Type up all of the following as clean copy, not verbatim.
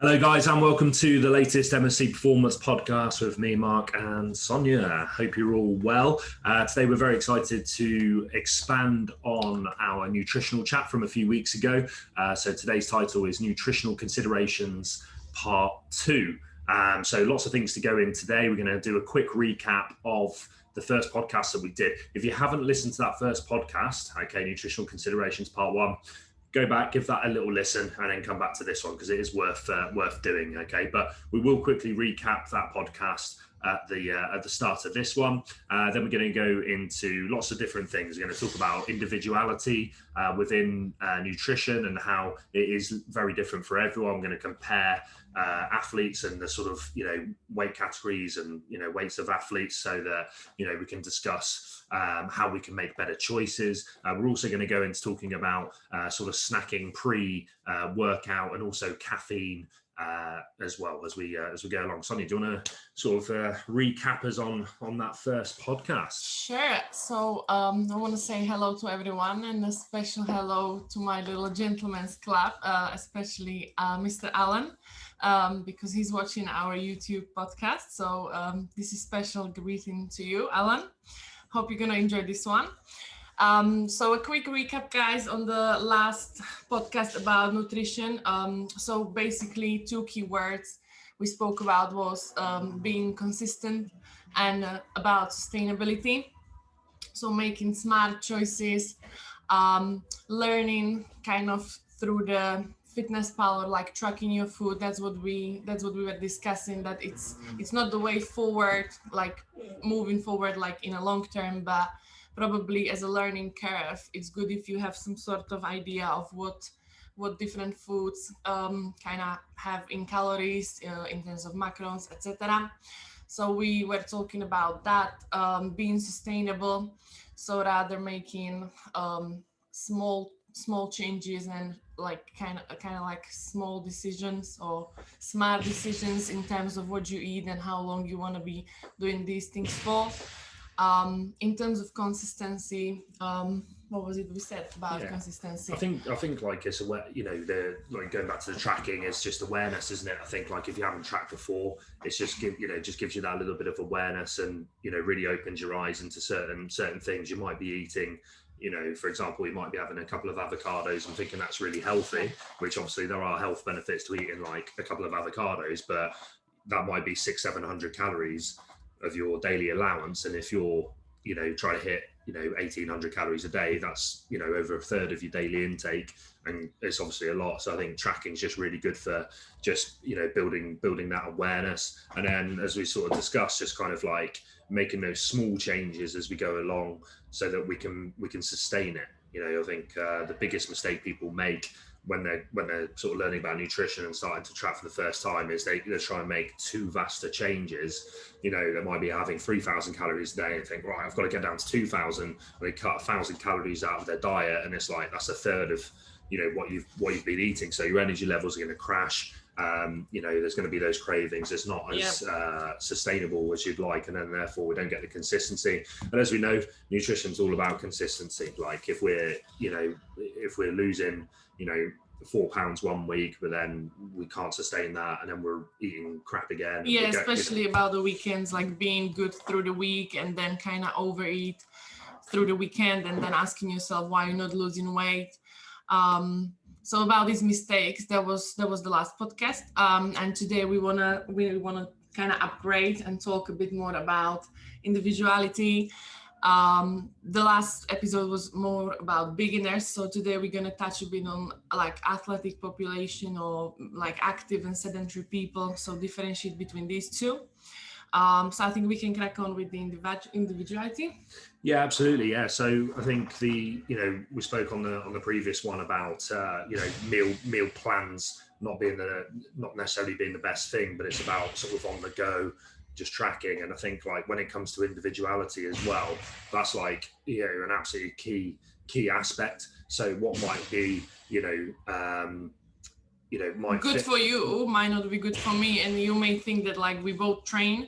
Hello guys and welcome to the latest MSC Performance Podcast with me, Mark and Sonia. Hope you're all well. Today we're very excited to expand on our nutritional chat from a few weeks ago. So today's title is Nutritional Considerations Part 2. So lots of things to go in today. We're going to do a quick recap of the first podcast that we did. If you haven't listened to that first podcast, okay, Nutritional Considerations Part 1, go back, give that a little listen, and then come back to this one because it is worth doing. Okay, but we will quickly recap that podcast at the start of this one. Then we're going to go into lots of different things. We're going to talk about individuality within nutrition and how it is very different for everyone. I'm going to compare athletes and the sort of weight categories and weights of athletes so that we can discuss how we can make better choices. We're also going to go into talking about sort of snacking pre-workout and also caffeine as well as we go along. Sonia, do you want to sort of recap us on that first podcast? Sure. So I want to say hello to everyone and a special hello to my little gentleman's club, especially Mr. Alan, because he's watching our YouTube podcast. So this is special greeting to you, Alan. Hope you're going to enjoy this one. So a quick recap, guys, on the last podcast about nutrition. So basically 2 keywords we spoke about was being consistent and about sustainability. So making smart choices, learning kind of through the fitness power, like tracking your food. That's what we were discussing, that it's not the way forward, like moving forward like in a long term, but probably as a learning curve, it's good if you have some sort of idea of what different foods kind of have in calories, in terms of macros, etc. So we were talking about that, being sustainable, so rather making small changes and like kind of like small decisions or smart decisions in terms of what you eat and how long you want to be doing these things for. In terms of consistency, what was it we said about consistency? I think like it's aware, like going back to the tracking, it's just awareness, isn't it? I think like if you haven't tracked before, it's just gives you that little bit of awareness and really opens your eyes into certain things you might be eating. For example, you might be having a couple of avocados and thinking that's really healthy, which obviously there are health benefits to eating like a couple of avocados, but that might be 600-700 calories of your daily allowance. And if you're, trying to hit, 1,800 calories a day, that's, over a third of your daily intake. And it's obviously a lot. So I think tracking is just really good for just, building that awareness. And then as we sort of discussed, just kind of like making those small changes as we go along so that we can sustain it. I think the biggest mistake people make when they're sort of learning about nutrition and starting to track for the first time is they try and make too vast a changes. They might be having 3,000 calories a day and think, right, I've got to get down to 2,000, and they cut 1,000 calories out of their diet, and it's like that's a third of what you've been eating. So your energy levels are going to crash. There's going to be those cravings. It's not as sustainable as you'd like, and then therefore we don't get the consistency. And as we know, nutrition's all about consistency. Like if we're losing 4 pounds 1 week, but then we can't sustain that, and then we're eating crap again. Yeah, especially about the weekends, like being good through the week and then kind of overeat through the weekend, and then asking yourself why you're not losing weight. So about these mistakes, that was the last podcast, and today we wanna kind of upgrade and talk a bit more about individuality. The last episode was more about beginners, so today we're gonna touch a bit on like athletic population or like active and sedentary people, so differentiate between these two. So I think we can crack on with the individuality. Yeah, absolutely. Yeah. So I think we spoke on the previous one about meal plans not necessarily being the best thing, but it's about sort of on the go, just tracking. And I think like when it comes to individuality as well, that's like an absolutely key aspect. So what might be might good fit for you might not be good for me, and you may think that like we both train,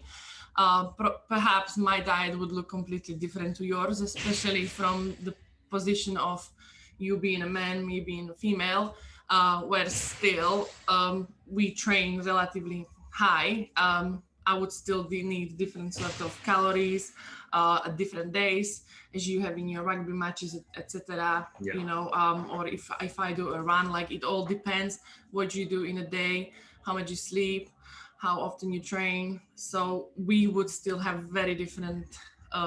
perhaps my diet would look completely different to yours, especially from the position of you being a man, me being a female. where still we train relatively high. I would still need different sort of calories at different days, as you have in your rugby matches, etc. Yeah. You know, or if I do a run, like it all depends what you do in a day, how much you sleep, how often you train. So we would still have very different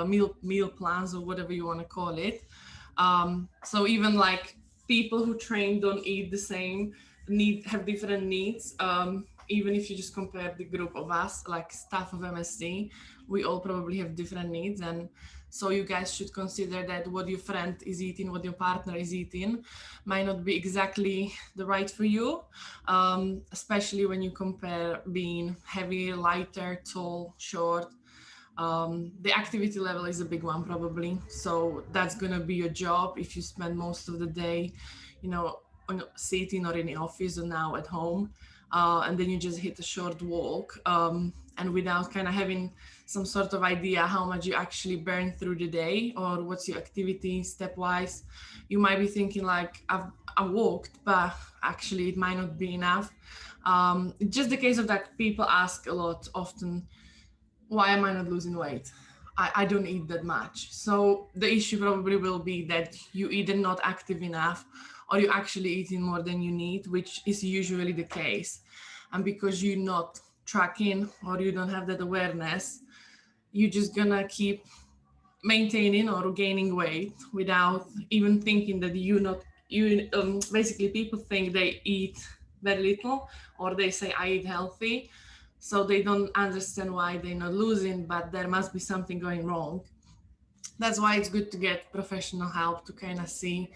meal plans, or whatever you want to call it. So even like people who train don't eat the same, have different needs. Even if you just compare the group of us, like staff of MSC, we all probably have different needs. And so you guys should consider that what your friend is eating, what your partner is eating, might not be exactly the right for you, especially when you compare being heavy, lighter, tall, short. The activity level is a big one probably. So that's gonna be your job if you spend most of the day, you know, sitting or in the office or now at home. And then you just hit a short walk, and without kind of having some sort of idea how much you actually burn through the day or what's your activity stepwise, you might be thinking like, I walked, but actually it might not be enough. It's just the case of that people ask a lot often, why am I not losing weight? I don't eat that much. So the issue probably will be that you either not active enough or you're actually eating more than you need, which is usually the case. And because you're not tracking or you don't have that awareness, you're just gonna keep maintaining or gaining weight without even thinking that basically people think they eat very little, or they say I eat healthy. So they don't understand why they're not losing, but there must be something going wrong. That's why it's good to get professional help to kind of see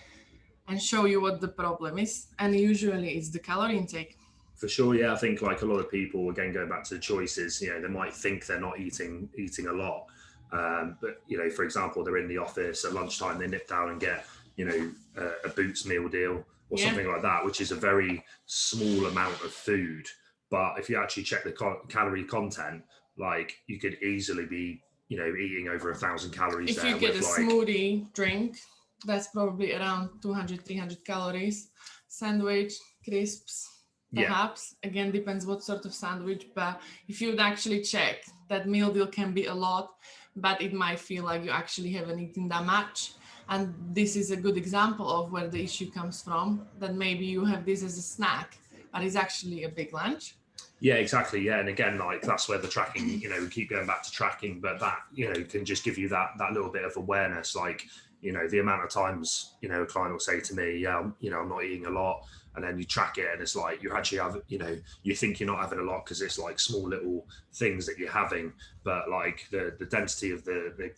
and show you what the problem is. And usually it's the calorie intake. For sure, yeah. I think like a lot of people, again, going back to the choices, you know, they might think they're not eating a lot. But, you know, for example, they're in the office at lunchtime, they nip down and get, you know, a Boots meal deal or something like that, which is a very small amount of food. But if you actually check the calorie content, like you could easily be, you know, eating over 1,000 calories. If you get a smoothie drink, that's probably around 200, 300 calories. Sandwich, crisps, perhaps. Again, depends what sort of sandwich. But if you would actually check, that meal deal can be a lot, but it might feel like you actually haven't eaten that much. And this is a good example of where the issue comes from, that maybe you have this as a snack, but it's actually a big lunch. Yeah, exactly. Yeah. And again, like that's where the tracking, you know, we keep going back to tracking, but that, you know, can just give you that little bit of awareness. Like, you know, the amount of times, you know, a client will say to me, yeah, you know, I'm not eating a lot. And then you track it and it's like, you actually have, you know, you think you're not having a lot because it's like small little things that you're having, but like the density of the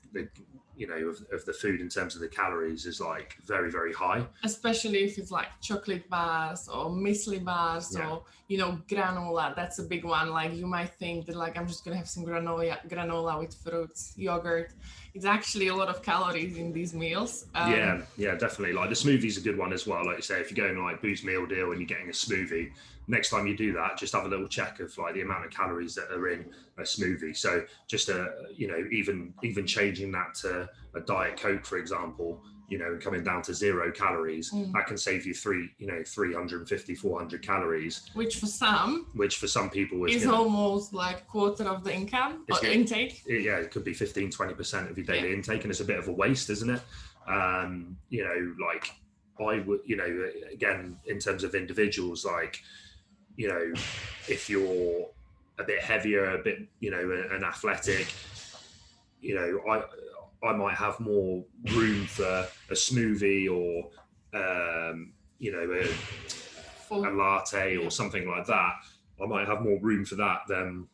you know, of the food in terms of the calories is like very, very high. Especially if it's like chocolate bars or muesli bars or, you know, granola. That's a big one. Like you might think that like, I'm just going to have some granola with fruits, yogurt. It's actually a lot of calories in these meals. Yeah, definitely. Like the smoothie's a good one as well. Like you say, if you're going like Boost meal deal and you're getting a smoothie, next time you do that, just have a little check of like the amount of calories that are in a smoothie. So just you know, even changing that to a Diet Coke, for example, you know, coming down to 0 calories, that can save you 350, 400 calories. Which for some people is almost like a quarter of the income or intake. It could be 15, 20% of your daily intake, and it's a bit of a waste, isn't it? You know, like I would, you know, again, in terms of individuals, like, you know, if you're a bit heavier, a bit, you know, an athletic, you know, I might have more room for a smoothie or, you know, a latte or something like that. I might have more room for that than,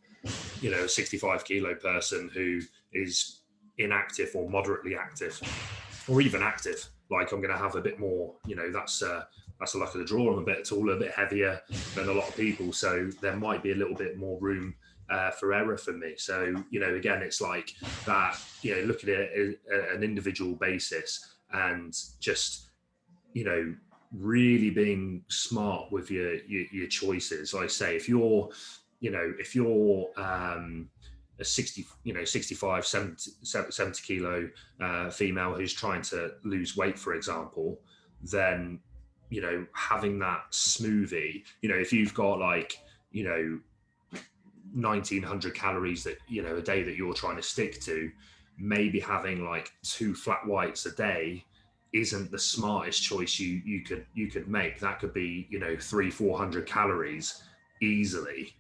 you know, a 65 kilo person who is inactive or moderately active or even active. Like I'm going to have a bit more, you know, that's the luck of the draw. I'm a bit taller, a bit heavier than a lot of people. So there might be a little bit more room for error for me. So, you know, again, it's like that, you know, look at it at an individual basis and just, you know, really being smart with your choices. Like I say, if you're a 65, 70 kilo female who's trying to lose weight, for example, then you know, having that smoothie, you know, if you've got like, you know, 1900 calories that, you know, a day that you're trying to stick to, maybe having like 2 flat whites a day isn't the smartest choice you could make. That could be, you know, 300-400 calories easily.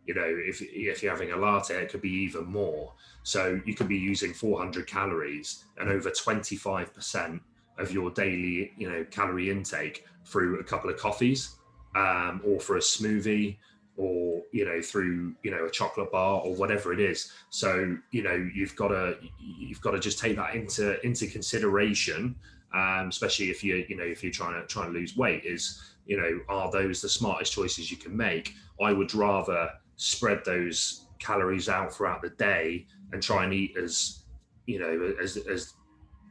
You know, if you're having a latte, it could be even more. So you could be using 400 calories and over 25% of your daily, you know, calorie intake through a couple of coffees, or for a smoothie, or, you know, through, you know, a chocolate bar or whatever it is. So, you know, you've got to just take that into consideration, especially if you're trying to lose weight. Is, you know, are those the smartest choices you can make? I would rather spread those calories out throughout the day and try and eat as, you know, as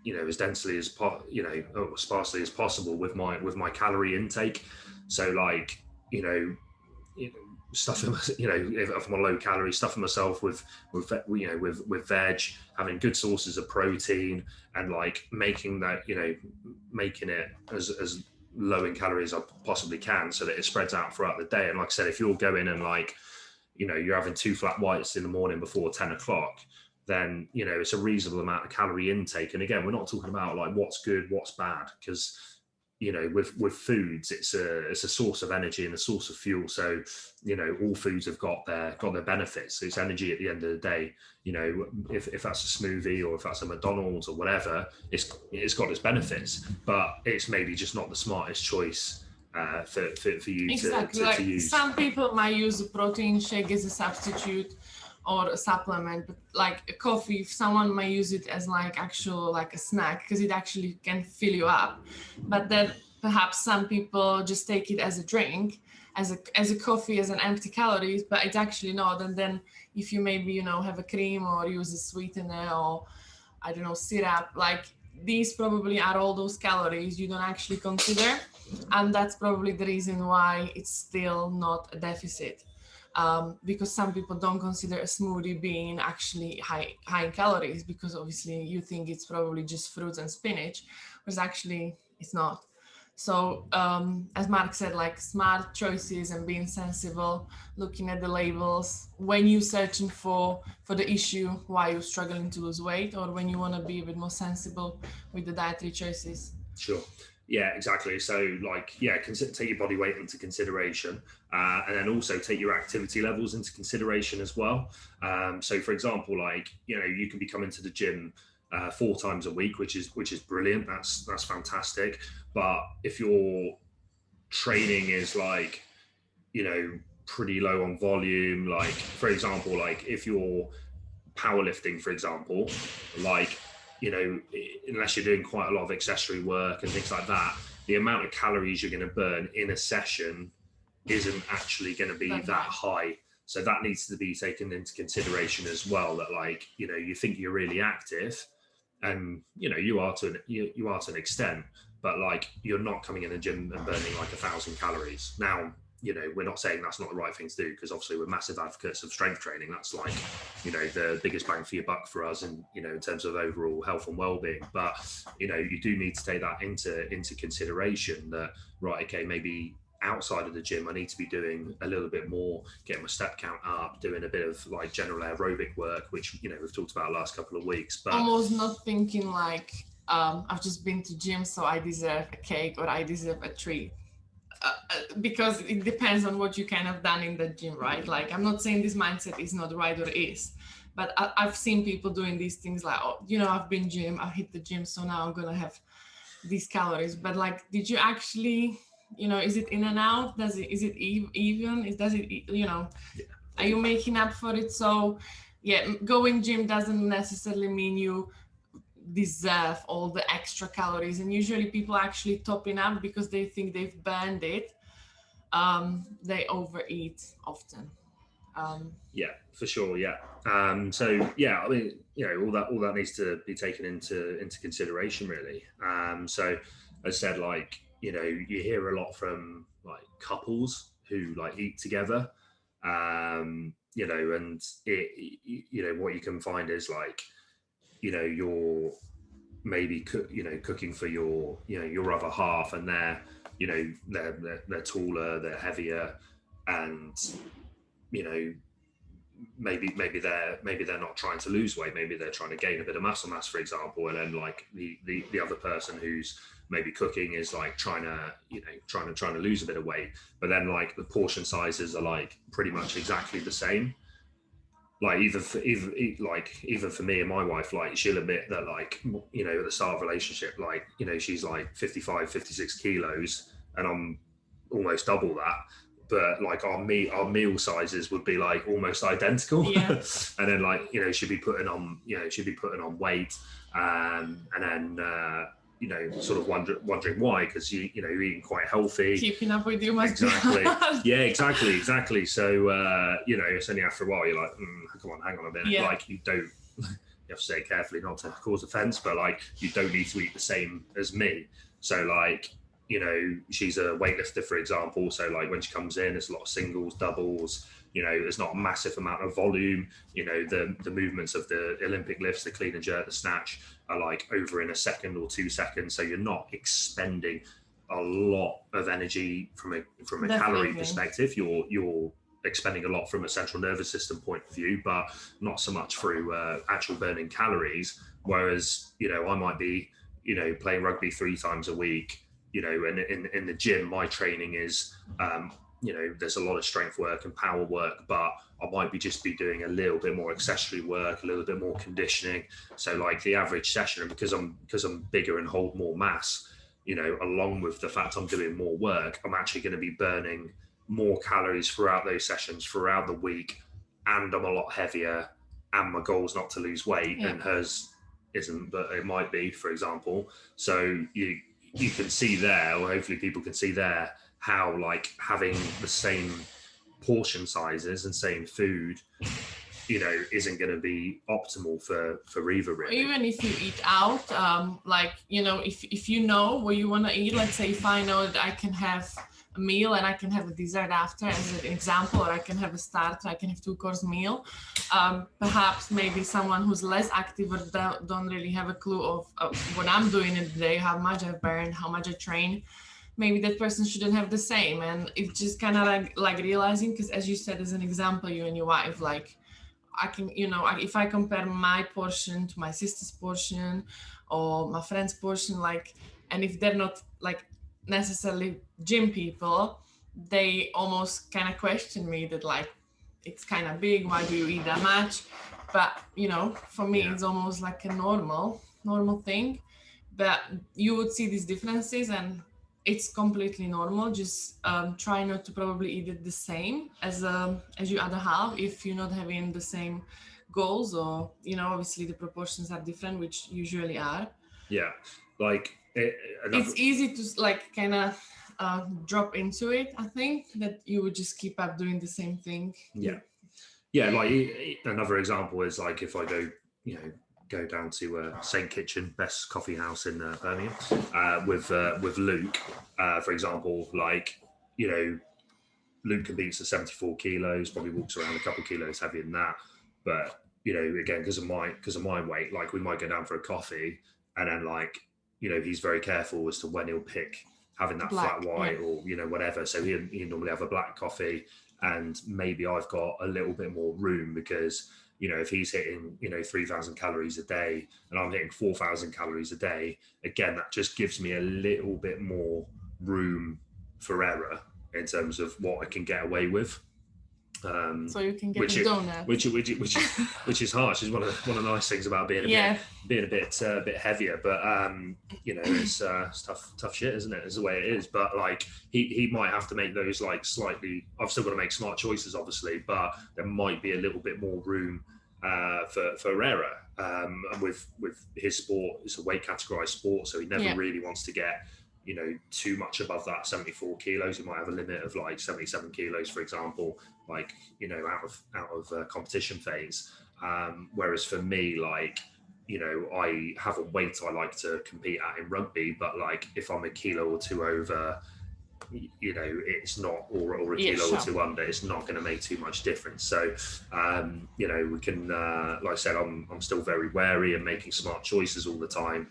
you know, as densely as or sparsely as possible with my calorie intake. So like, you know, stuffing, you know, if I'm on low calorie, stuffing myself with veg, having good sources of protein, and like making it as low in calories as I possibly can, so that it spreads out throughout the day. And like I said, if you're going and like, you know, you're having 2 flat whites in the morning before 10 o'clock, then, you know, it's a reasonable amount of calorie intake. And again, we're not talking about like what's good, what's bad, because, you know, with foods, it's a source of energy and a source of fuel. So, you know, all foods have got their benefits. It's energy at the end of the day. You know, if that's a smoothie or if that's a McDonald's or whatever, it's got its benefits, but it's maybe just not the smartest choice for you exactly. to use. Some people might use a protein shake as a substitute or a supplement, but like a coffee, if someone might use it as like actual like a snack, because it actually can fill you up. But then perhaps some people just take it as a drink, as a coffee, as an empty calories, but it's actually not. And then if you maybe, you know, have a cream or use a sweetener or I don't know, syrup, like these probably are all those calories you don't actually consider. And that's probably the reason why it's still not a deficit. Because some people don't consider a smoothie being actually high in calories, because obviously you think it's probably just fruits and spinach, whereas actually it's not. So as Mark said, like smart choices and being sensible, looking at the labels when you're searching for the issue, why you're struggling to lose weight, or when you want to be a bit more sensible with the dietary choices. Sure. Yeah, exactly. So like, yeah, take your body weight into consideration, and then also take your activity levels into consideration as well. So for example, like, you know, you can be coming to the gym 4 times a week, which is brilliant. That's fantastic. But if your training is like, you know, pretty low on volume, like for example, like if you're powerlifting, for example, like, you know, unless you're doing quite a lot of accessory work and things like that, the amount of calories you're going to burn in a session isn't actually going to be that high. So that needs to be taken into consideration as well, that like, you know, you think you're really active, and, you know, you are to an extent, but like you're not coming in the gym and burning like 1,000 calories. Now, you know, we're not saying that's not the right thing to do, because obviously we're massive advocates of strength training. That's like, you know, the biggest bang for your buck for us, and, you know, in terms of overall health and well-being. But, you know, you do need to take that into consideration, that, right, okay, maybe outside of the gym I need to be doing a little bit more, getting my step count up, doing a bit of like general aerobic work, which, you know, we've talked about the last couple of weeks. But almost not thinking like, I've just been to gym, so I deserve a cake or I deserve a treat. Because it depends on what you kind of done in the gym, right? Like, I'm not saying this mindset is not right or is, but I've seen people doing these things like, oh, you know, I've been gym, I've hit the gym, so now I'm gonna have these calories. But like, did you actually, you know, is it in and out? Is it even? You know, are you making up for it? So yeah, going gym doesn't necessarily mean you deserve all the extra calories, and usually people actually topping up because they think they've burned it. They overeat often. Yeah, for sure. Yeah. So yeah, I mean, you know, all that needs to be taken into consideration, really. So as I said, like, you know, you hear a lot from like couples who like eat together, you know, and you know, what you can find is like, you know, you're maybe cooking for your, you know, your other half, and they're you know, they're taller, they're heavier, and, you know, maybe they're not trying to lose weight, maybe they're trying to gain a bit of muscle mass, for example, and then like the other person who's maybe cooking is like trying to lose a bit of weight, but then like the portion sizes are like pretty much exactly the same. Like even for me and my wife, like she'll admit that, like, you know, at the start of a relationship, like, you know, she's like 55, 56 kilos and I'm almost double that, but like our meal sizes would be like almost identical. Yeah. And then, like, you know, she'd be putting on weight, and then you know, sort of wondering why, because you know, you're eating quite healthy. Keeping up with you must exactly. be hard. Yeah, exactly. So you know, it's only after a while you're like, come on, hang on a minute. Yeah. Like, you don't, you have to say it carefully not to cause offense, but like, you don't need to eat the same as me. So like, you know, she's a weightlifter, for example. So like when she comes in, there's a lot of singles, doubles. You know, there's not a massive amount of volume. You know, the movements of the Olympic lifts, the clean and jerk, the snatch, are like over in a second or 2 seconds. So you're not expending a lot of energy from a calorie perspective. You're expending a lot from a central nervous system point of view, but not so much through actual burning calories. Whereas, you know, I might be, you know, playing rugby 3 times a week. You know, and in the gym, my training is, you know, there's a lot of strength work and power work, but I might be doing a little bit more accessory work, a little bit more conditioning. So like the average session, and because I'm bigger and hold more mass, you know, along with the fact I'm doing more work, I'm actually going to be burning more calories throughout those sessions, throughout the week, and I'm a lot heavier, and my goal is not to lose weight, and hers isn't, but it might be, for example. So you can see there, or hopefully people can see there, how like having the same portion sizes and same food, you know, isn't going to be optimal for either, really. Even if you eat out, like, you know, if you know what you want to eat, let's say if I know that I can have a meal and I can have a dessert after, as an example, or I can have a starter, I can have 2-course meal. Perhaps maybe someone who's less active or don't really have a clue of what I'm doing in the day, how much I've burned, how much I train, maybe that person shouldn't have the same. And it's just kind of like realizing, because as you said, as an example, you and your wife, like, I can, you know, if I compare my portion to my sister's portion or my friend's portion, like, and if they're not like necessarily gym people, they almost kind of question me that, like, it's kind of big, why do you eat that much? But, you know, for me, it's almost like a normal thing. But you would see these differences, and it's completely normal. Just try not to probably eat it the same as your other half if you're not having the same goals, or, you know, obviously the proportions are different, which usually are. Yeah, like it's easy to like kind of drop into it. I think that you would just keep up doing the same thing. Yeah. Like another example is like if I go down to Saint Kitchen, best coffee house in Birmingham, with Luke, for example. Like, you know, Luke competes at 74 kilos, probably walks around a couple of kilos heavier than that. But, you know, again, because of my weight, like we might go down for a coffee, and then, like, you know, he's very careful as to when he'll pick having that flat white or, you know, whatever. So he normally have a black coffee, and maybe I've got a little bit more room because, you know, if he's hitting, you know, 3,000 calories a day and I'm hitting 4,000 calories a day, again, that just gives me a little bit more room for error in terms of what I can get away with. So you can get a donut, which is harsh. Is one of the nice things about being a bit heavier. But you know, it's tough shit, isn't it? It's the way it is. But like he might have to make those like slightly. I've still got to make smart choices, obviously, but there might be a little bit more room for error. And with his sport, it's a weight categorized sport, so he never really wants to get, you know, too much above that 74 kilos. He might have a limit of like 77 kilos, for example, like, you know, out of competition phase. Whereas for me, like, you know, I have a weight I like to compete at in rugby, but like if I'm a kilo or two over, you know, it's not, or a kilo or two under, it's not going to make too much difference. So, you know, we can, like I said, I'm still very wary and making smart choices all the time.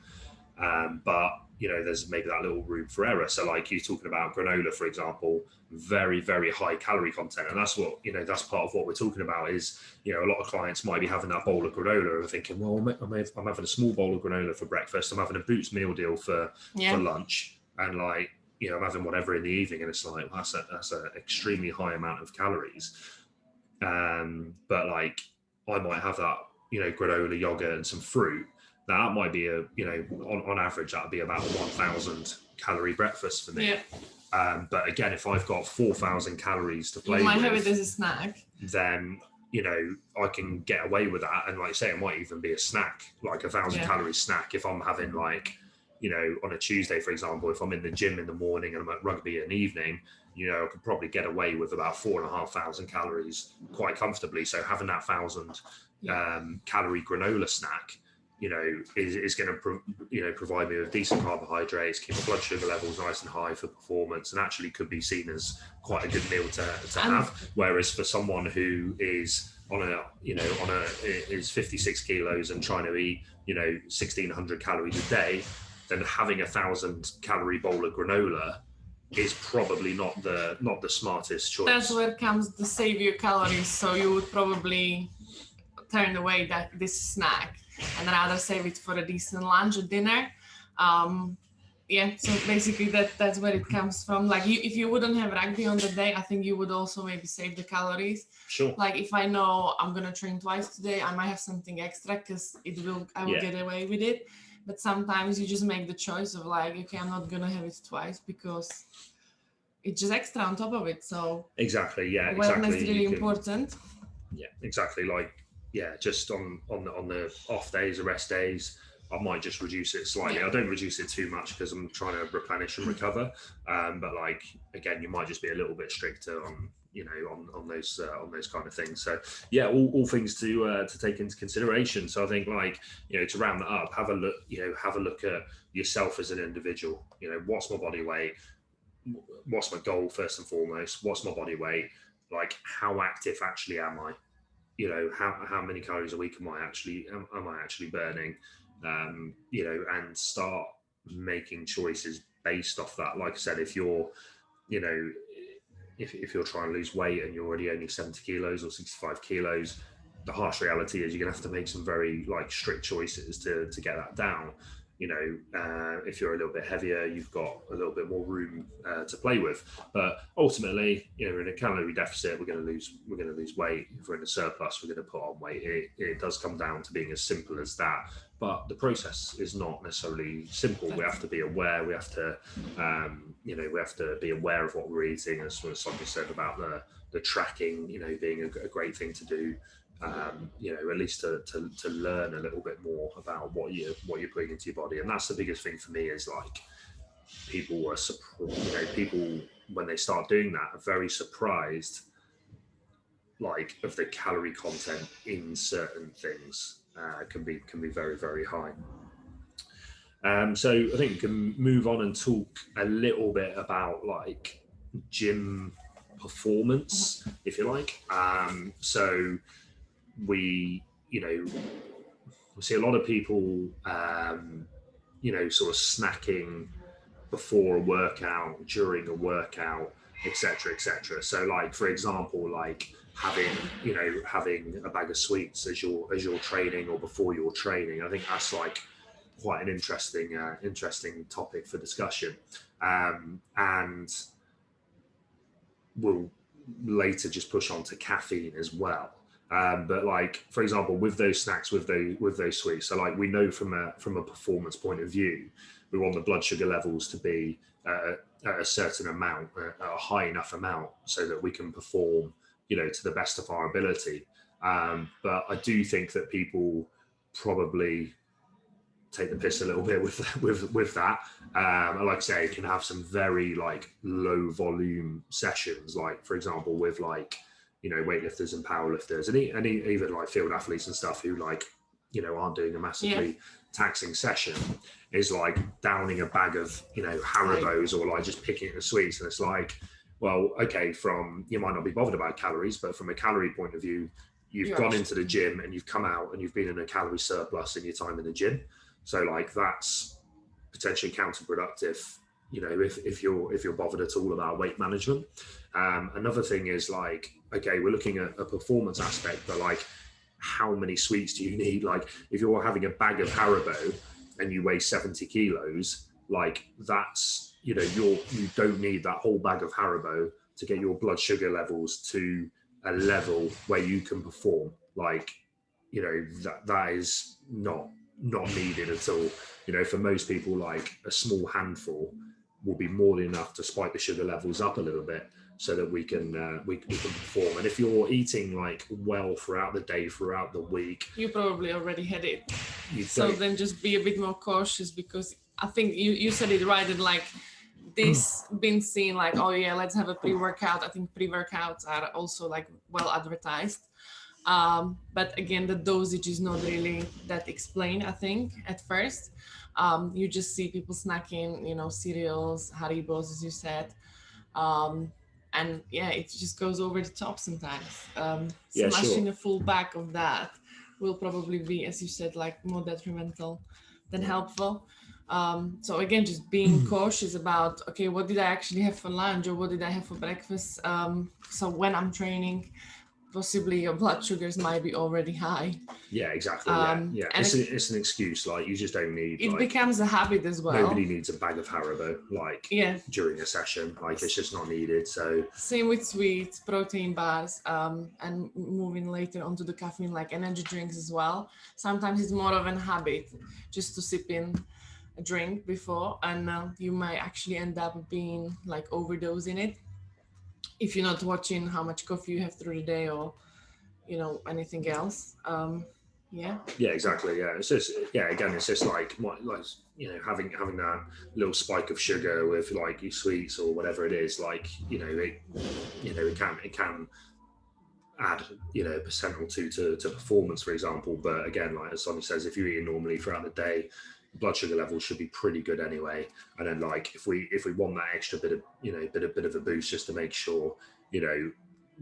But there's maybe that little room for error. So like you're talking about granola, for example, very, very high calorie content. And that's what, that's part of what we're talking about is, a lot of clients might be having that bowl of granola and thinking, well, I'm having a small bowl of granola for breakfast. I'm having a Boots meal deal for lunch. And like, I'm having whatever in the evening. And it's like, that's an extremely high amount of calories. But like, I might have that, granola, yogurt and some fruit. Now, that might be on average, that'd be about a 1,000 calorie breakfast for me. Yeah. But again, if I've got 4,000 calories to play you might with, have it as a snack. Then, I can get away with that. And like say, it might even be a snack, like 1,000 calorie snack. If I'm having like, on a Tuesday, for example, if I'm in the gym in the morning and I'm at rugby in the evening, I could probably get away with about 4,500 calories quite comfortably. So having that 1,000 calorie granola snack, is going to provide me with decent carbohydrates, keep my blood sugar levels nice and high for performance, and actually could be seen as quite a good meal to have. Whereas for someone who is is 56 kilos and trying to eat 1,600 calories a day, then having 1,000 calorie bowl of granola is probably not the smartest choice. That's where comes the save your calories. So you would probably turn away this snack and rather save it for a decent lunch or dinner. So basically that's where it comes from. Like if you wouldn't have rugby on the day, I think you would also maybe save the calories. Sure. Like if I know I'm gonna train twice today, I might have something extra because I will get away with it. But sometimes you just make the choice of like, okay, I'm not gonna have it twice because it's just extra on top of it. So exactly, wellness is really important. Yeah, exactly. Like just on the off days or rest days, I might just reduce it slightly. I don't reduce it too much because I'm trying to replenish and recover. But like again, you might just be a little bit stricter on on those kind of things. So all things to take into consideration. So I think like to round that up, have a look at yourself as an individual. What's my body weight? What's my goal first and foremost? What's my body weight? Like how active actually am I? How many calories a week am I actually burning? And start making choices based off that. Like I said, if you're if you're trying to lose weight and you're already only 70 kilos or 65 kilos, the harsh reality is you're gonna have to make some very like strict choices to get that down. If you're a little bit heavier, you've got a little bit more room to play with. But ultimately, in a calorie deficit, we're going to lose weight. If we're in a surplus, we're going to put on weight. It does come down to being as simple as that. But the process is not necessarily simple. We have to be aware. We have to, we have to be aware of what we're eating. As like I said about the tracking, being a great thing to do. At least to learn a little bit more about what you're putting into your body. And that's the biggest thing for me is like people when they start doing that are very surprised like of the calorie content in certain things can be very, very high. So I think we can move on and talk a little bit about like gym performance, if you like. So we see a lot of people, sort of snacking before a workout, during a workout, etc., etc. So, like for example, like having a bag of sweets as you're training or before you're training. I think that's like quite an interesting topic for discussion, and we'll later just push on to caffeine as well. But like, for example, with those snacks, with those sweets, so like we know from a performance point of view, we want the blood sugar levels to be at a certain amount, a high enough amount, so that we can perform, to the best of our ability. But I do think that people probably take the piss a little bit with that. Like I say, you can have some very like low volume sessions, like for example with like weightlifters and powerlifters and even like field athletes and stuff who like aren't doing a massively taxing session, is like downing a bag of Haribos or like just picking at the sweets. And it's like, well, okay, you might not be bothered about calories, but from a calorie point of view, you've gone into the gym and you've come out and you've been in a calorie surplus in your time in the gym. So like that's potentially counterproductive, you know, if you're bothered at all about weight management. Another thing is like, okay, we're looking at a performance aspect, but like, how many sweets do you need? Like, if you're having a bag of Haribo and you weigh 70 kilos, like that's, you know, you don't need that whole bag of Haribo to get your blood sugar levels to a level where you can perform. Like, you know, that is not needed at all. You know, for most people, like a small handful will be more than enough to spike the sugar levels up a little bit so that we can perform. And if you're eating like well throughout the day, throughout the week, you probably already had it. So then just be a bit more cautious, because I think you said it right, and like this been seen like, oh yeah, let's have a pre-workout. I think pre-workouts are also like well advertised. But again, the dosage is not really that explained, I think, at first. You just see people snacking, you know, cereals, Haribos, as you said. And yeah, it just goes over the top sometimes. Smashing a full bag of that will probably be, as you said, like more detrimental than helpful. So again, just being cautious about, okay, what did I actually have for lunch, or what did I have for breakfast? So when I'm training, possibly your blood sugars might be already high. Yeah, exactly. Yeah. It's an excuse. Like, you just don't need. It becomes a habit as well. Nobody needs a bag of Haribo during a session. Like, it's just not needed. So same with sweets, protein bars, and moving later onto the caffeine, like energy drinks as well. Sometimes it's more of a habit just to sip in a drink before, and you might actually end up being like overdosing it if you're not watching how much coffee you have through the day, or, you know, anything else. Yeah, exactly. Yeah, it's just, again, it's just like you know, having that little spike of sugar with like your sweets or whatever it is, like, you know, it can add, you know, a percent or two to performance, for example. But again, like as Sonia says, if you're eating normally throughout the day, blood sugar levels should be pretty good anyway. And then like if we want that extra bit of, you know, bit of a boost, just to make sure, you know,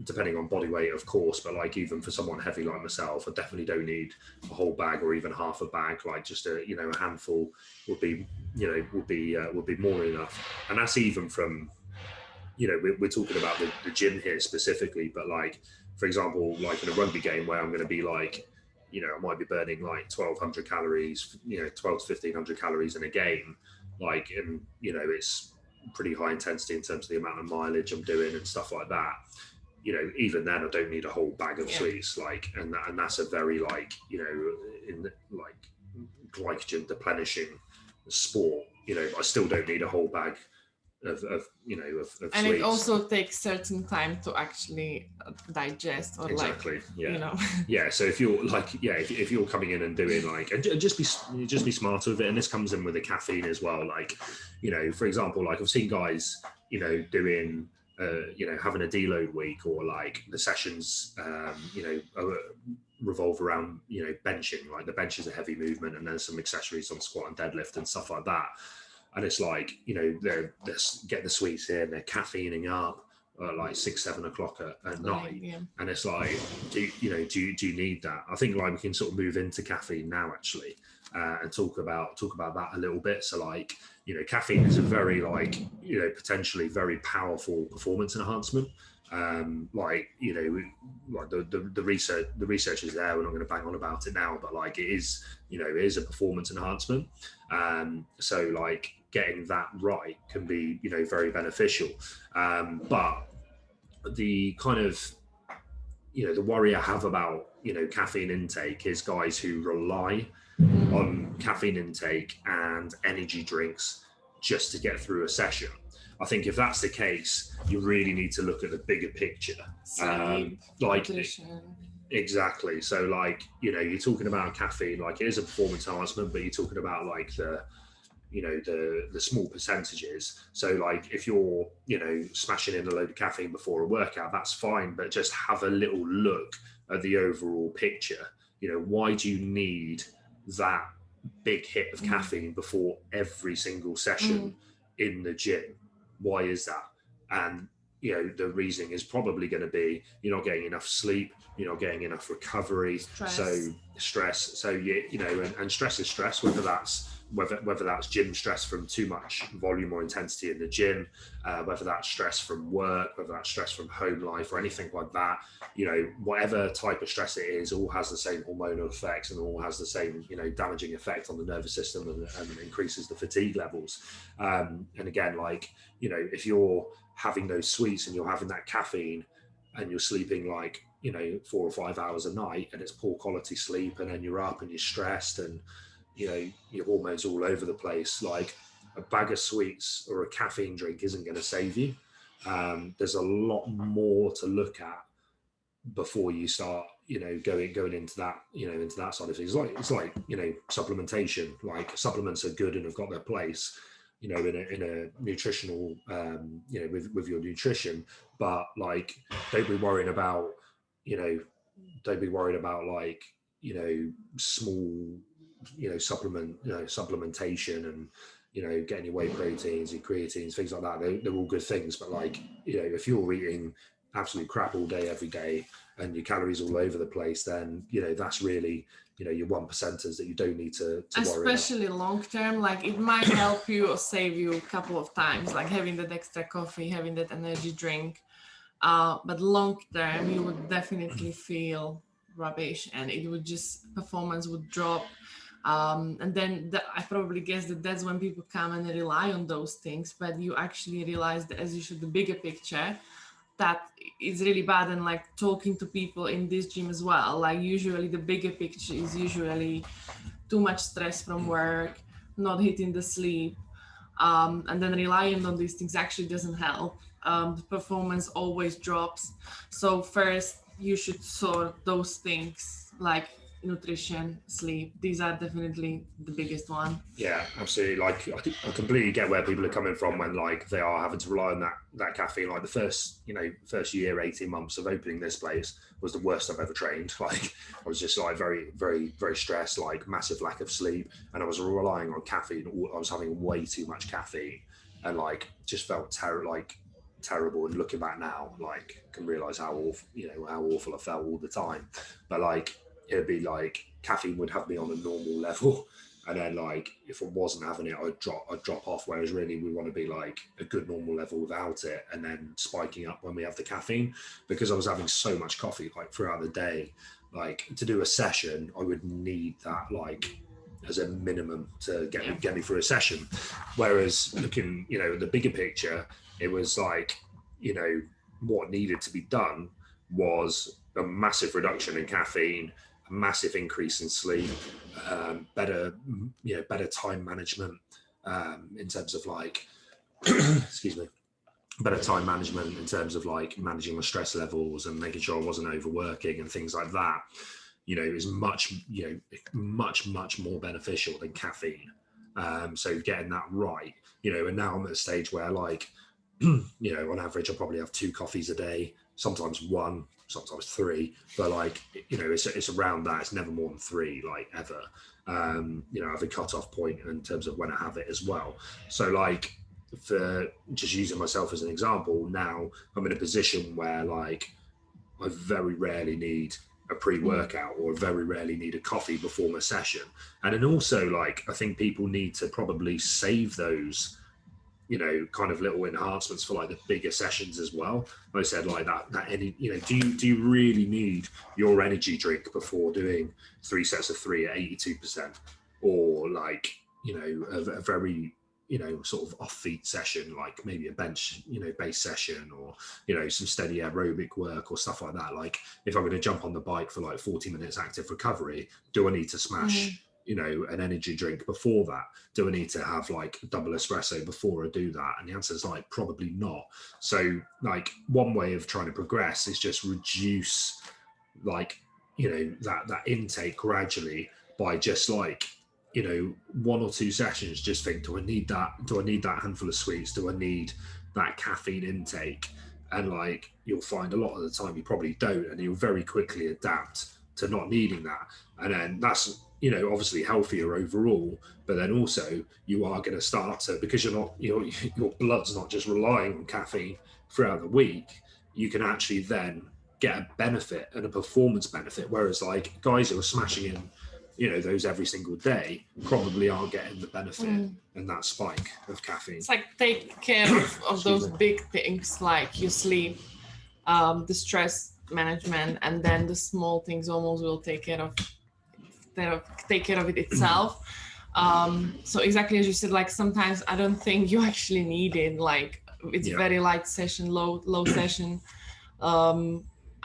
depending on body weight, of course, but like even for someone heavy like myself, I definitely don't need a whole bag or even half a bag. Like just a, you know, a handful would be more than enough. And that's even from, you know, we're talking about the gym here specifically, but like, for example, like in a rugby game where I'm going to be like, you know, I might be burning like 1,200 calories, you know, 12 to 1,500 calories in a game. Like, and, you know, it's pretty high intensity in terms of the amount of mileage I'm doing and stuff like that. You know, even then I don't need a whole bag of sweets, like, and that's a very like, you know, in like glycogen deplenishing sport, you know, I still don't need a whole bag of you know, of and sweets. It also takes certain time to actually digest, or exactly, like, yeah, you know. Yeah, so if you're like, if you're coming in and doing like, and just be smarter with it, and this comes in with the caffeine as well. Like, you know, for example, like I've seen guys, you know, doing you know, having a deload week, or like the sessions you know, revolve around, you know, benching. Like the bench is a heavy movement, and there's some accessories on squat and deadlift and stuff like that. And it's like, you know, they're getting the sweets in, they're caffeining up at like 6-7 o'clock at night. Yeah. And it's like, do you need that? I think like we can sort of move into caffeine now actually, and talk about that a little bit. So like, you know, caffeine is a very like, you know, potentially very powerful performance enhancement. Like, you know, like the research is there. We're not going to bang on about it now, but like it is, you know, it is a performance enhancement. So like getting that right can be, you know, very beneficial. But the kind of, you know, the worry I have about, you know, caffeine intake is guys who rely on caffeine intake and energy drinks just to get through a session. I think if that's the case, you really need to look at the bigger picture. Sleep, like nutrition. Exactly. So like, you know, you're talking about caffeine, like it is a performance enhancement, but you're talking about like the, you know, the small percentages. So like if you're, you know, smashing in a load of caffeine before a workout, that's fine, but just have a little look at the overall picture. You know, why do you need that big hit of caffeine before every single session in the gym? Why is that? And, you know, the reasoning is probably going to be you're not getting enough sleep, you're not getting enough recovery, stress. So you know, and stress is stress, whether that's whether that's gym stress from too much volume or intensity in the gym, whether that's stress from work, whether that's stress from home life or anything like that, you know, whatever type of stress it is, all has the same hormonal effects and all has the same, you know, damaging effect on the nervous system and increases the fatigue levels. And again, like, you know, if you're having those sweets and you're having that caffeine and you're sleeping like, you know, 4 or 5 hours a night and it's poor quality sleep, and then you're up and you're stressed and, you know, your hormones all over the place, like a bag of sweets or a caffeine drink isn't going to save you. There's a lot more to look at before you start, you know, going into that, you know, into that side of things. It's like, you know, supplementation. Like supplements are good and have got their place, you know, in a nutritional, you know, with your nutrition, but like, don't be worrying about, you know, like, you know, small, you know, supplementation and, you know, getting your whey proteins, your creatines, things like that. They're all good things, but like, you know, if you're eating absolute crap all day, every day, and your calories all over the place, then, you know, that's really, you know, your 1%ers that you don't need to worry about. Especially long term, like it might help you or save you a couple of times, like having that extra coffee, having that energy drink. But long term, you would definitely feel rubbish, and it would just, performance would drop. And then I probably guess that's when people come and rely on those things, but you actually realize that as you should the bigger picture, that is really bad. And like talking to people in this gym as well, like usually the bigger picture is usually too much stress from work, not hitting the sleep, and then relying on these things actually doesn't help. The performance always drops. So first you should sort those things like nutrition, sleep. These are definitely the biggest one. Yeah, absolutely. Like I completely get where people are coming from when like they are having to rely on that caffeine. Like the first year, 18 months of opening this place was the worst I've ever trained. Like I was just like very, very, very stressed, like massive lack of sleep, and I was relying on caffeine. I was having way too much caffeine, and like just felt terrible. And looking back now, like can realize how awful I felt all the time. But like it'd be like caffeine would have me on a normal level, and then like if I wasn't having it, I'd drop off. Whereas really we want to be like a good normal level without it, and then spiking up when we have the caffeine. Because I was having so much coffee like throughout the day, like to do a session I would need that like as a minimum to get me through a session. Whereas looking, you know, the bigger picture, it was like, you know, what needed to be done was a massive reduction in caffeine, a massive increase in sleep, better time management, in terms of like, excuse me, better time management in terms of like managing my stress levels and making sure I wasn't overworking and things like that. You know, is much more beneficial than caffeine. So getting that right, you know, and now I'm at a stage where like, you know, on average, I probably have 2 coffees a day, sometimes 1, sometimes 3, but like, you know, it's around that. It's never more than 3, like ever. You know, I have a cutoff point in terms of when I have it as well. So like, for just using myself as an example, now I'm in a position where like I very rarely need a pre-workout or very rarely need a coffee before my session. And then also like, I think people need to probably save those, you know, kind of little enhancements for like the bigger sessions as well. Like I said, like that any, you know, do you really need your energy drink before doing 3 sets of 3 at 82%, or like, you know, a very, you know, sort of off-feet session, like maybe a bench, you know, base session, or, you know, some steady aerobic work or stuff like that. Like if I'm going to jump on the bike for like 40 minutes active recovery, do I need to smash, you know, an energy drink before that? Do I need to have like a double espresso before I do that? And the answer is like, probably not. So like one way of trying to progress is just reduce like, you know, that intake gradually by just like, you know, 1 or 2 sessions. Just think, do I need that handful of sweets? Do I need that caffeine intake? And like, you'll find a lot of the time you probably don't, and you'll very quickly adapt to not needing that. And then that's, you know, obviously healthier overall, but then also you are going to start to, because your blood's not just relying on caffeine throughout the week, you can actually then get a benefit and a performance benefit. Whereas like guys who are smashing in you know, those every single day probably aren't getting the benefit and that spike of caffeine. It's like take care of those big things like your sleep, the stress management, and then the small things almost will take care of it itself. So exactly as you said, like sometimes I don't think you actually need it. Like it's very light session, low session,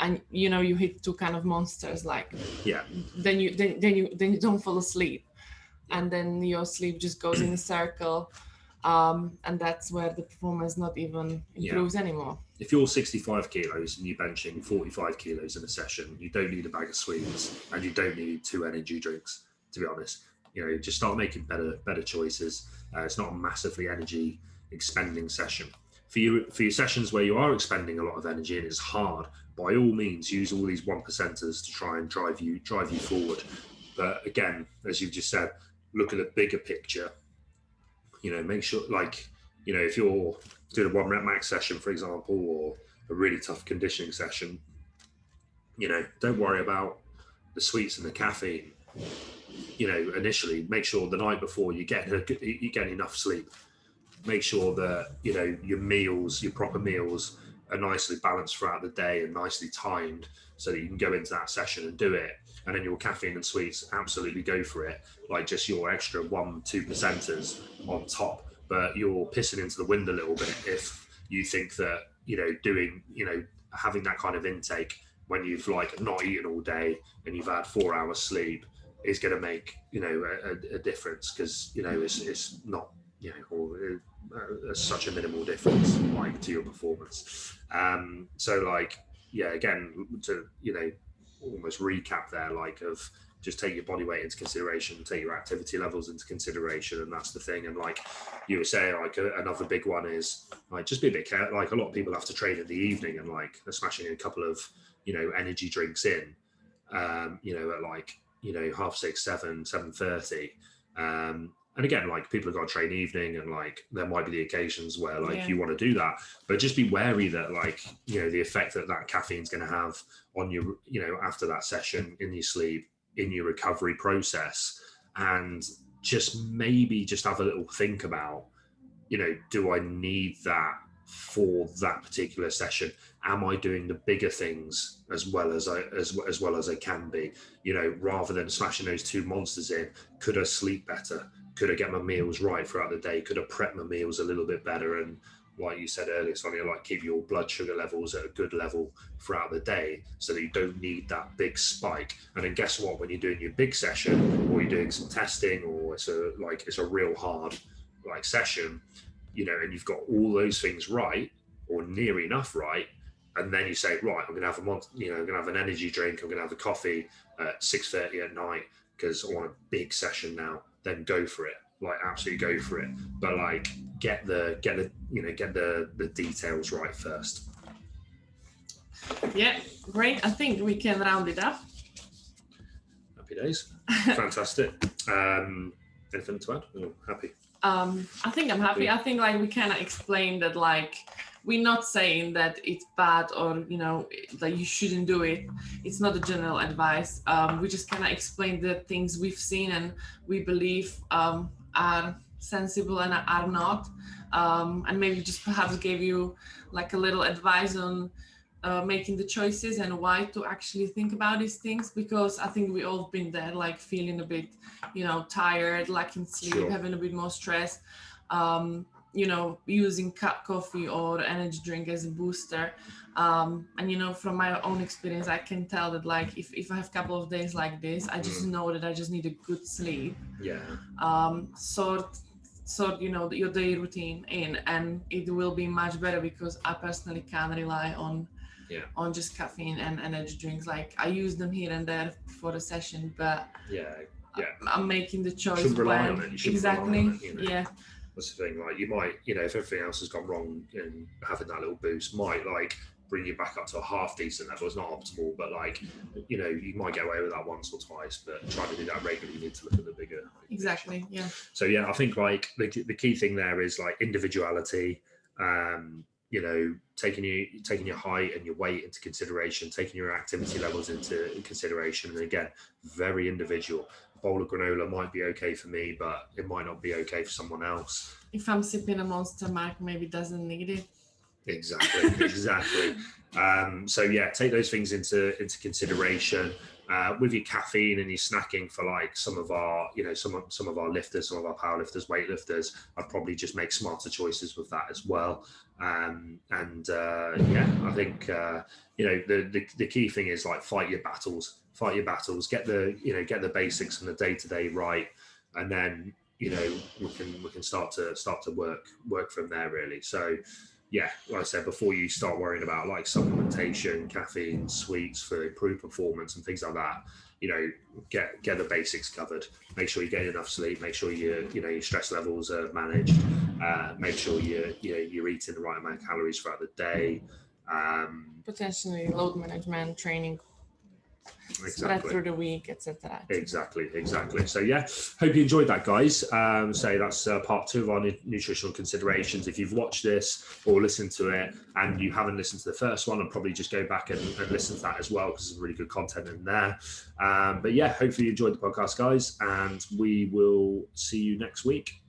and you know you hit two kind of monsters. Like then you don't fall asleep, and then your sleep just goes in a circle, and that's where the performance not even improves anymore. If you're 65 kilos and you're benching 45 kilos in a session, you don't need a bag of sweets and you don't need 2 energy drinks, to be honest. You know, just start making better choices. It's not a massively energy expending session. For your sessions where you are expending a lot of energy and it's hard, by all means use all these 1%ers to try and drive you forward. But again, as you've just said, look at the bigger picture. You know, make sure, like, you know, if you're doing a 1 rep max session, for example, or a really tough conditioning session, you know, don't worry about the sweets and the caffeine. You know, initially, make sure the night before you get enough sleep. Make sure that, you know, your proper meals are nicely balanced throughout the day and nicely timed so that you can go into that session and do it. And then your caffeine and sweets, absolutely go for it. Like just your extra 1-2%ers on top. But you're pissing into the wind a little bit if you think that, you know, having that kind of intake when you've like not eaten all day and you've had 4 hours sleep is going to make, you know, a difference, because, you know, it's not, you know, or such a minimal difference like to your performance. So like, yeah, again, to, you know, almost recap there, like of just take your body weight into consideration, take your activity levels into consideration, and that's the thing. And like you were saying, like another big one is like just be a bit careful. Like a lot of people have to train in the evening and like they're smashing in a couple of, you know, energy drinks in, you know, at like, you know, 6:30, 7:30. And again, like people have got to train evening, and like there might be the occasions where like you want to do that, but just be wary that like, you know, the effect that caffeine's going to have on you, you know, after that session, in your sleep, in your recovery process. And just maybe just have a little think about, you know, do I need that for that particular session? Am I doing the bigger things as well as I can be? You know, rather than smashing those 2 monsters in, could I sleep better? Could I get my meals right throughout the day? Could I prep my meals a little bit better? And like you said earlier, Sonia, like keep your blood sugar levels at a good level throughout the day so that you don't need that big spike. And then guess what? When you're doing your big session, or you're doing some testing, or it's a real hard like session, you know, and you've got all those things right or near enough right, and then you say, right, I'm gonna have I'm gonna have an energy drink, I'm gonna have a coffee at 6:30 at night because I want a big session now. Then go for it. Like absolutely go for it. But like get the details right first. Yeah, great. I think we can round it up. Happy days. Fantastic. Anything to add? Oh, happy. I think I'm happy. I think like we kind of explained that like we're not saying that it's bad or, you know, that you shouldn't do it. It's not a general advice. We just kind of explained the things we've seen and we believe are sensible and are not. And maybe just perhaps gave you like a little advice on making the choices and why to actually think about these things, because I think we all been there, like feeling a bit, you know, tired, lacking sleep, having a bit more stress. You know, using coffee or energy drink as a booster. And, you know, from my own experience, I can tell that like, if I have a couple of days like this, I just know that I just need a good sleep. Yeah. Sort, you know, your day routine in, and it will be much better, because I personally can't rely on just caffeine and energy drinks. Like I use them here and there for a session, but I'm making the choice. You shouldn't rely on it. You shouldn't rely on it, you know? Yeah. That's the thing, like you might, you know, if everything else has gone wrong, and having that little boost might like bring you back up to a half decent level. It's not optimal, but like, you know, you might get away with that once or twice, but trying to do that regularly, you need to look at the bigger exactly picture. Yeah. So yeah, I think like the key thing there is like individuality, you know, taking your height and your weight into consideration, taking your activity levels into consideration. And again, very individual, bowl of granola might be okay for me, but it might not be okay for someone else. If I'm sipping a Monster, Mark maybe doesn't need it. Exactly. So yeah, take those things into consideration. With your caffeine and your snacking for like some of our lifters, some of our power lifters, weightlifters, I'd probably just make smarter choices with that as well. I think the key thing is like fight your battles, get the basics and the day-to-day right, and then we can start to work from there really. So yeah, like I said, before you start worrying about like supplementation, caffeine, sweets for improved performance and things like that, get the basics covered. Make sure you get enough sleep. Make sure your stress levels are managed. Make sure you're eating the right amount of calories throughout the day. Potentially load management, training, spread through the week, etc. Exactly. So yeah, hope you enjoyed that, guys. So that's part 2 of our nutritional considerations. If you've watched this or listened to it and you haven't listened to the first one, I'll probably just go back and listen to that as well, because there's really good content in there. But yeah, hopefully you enjoyed the podcast, guys, and we will see you next week.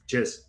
Cheers.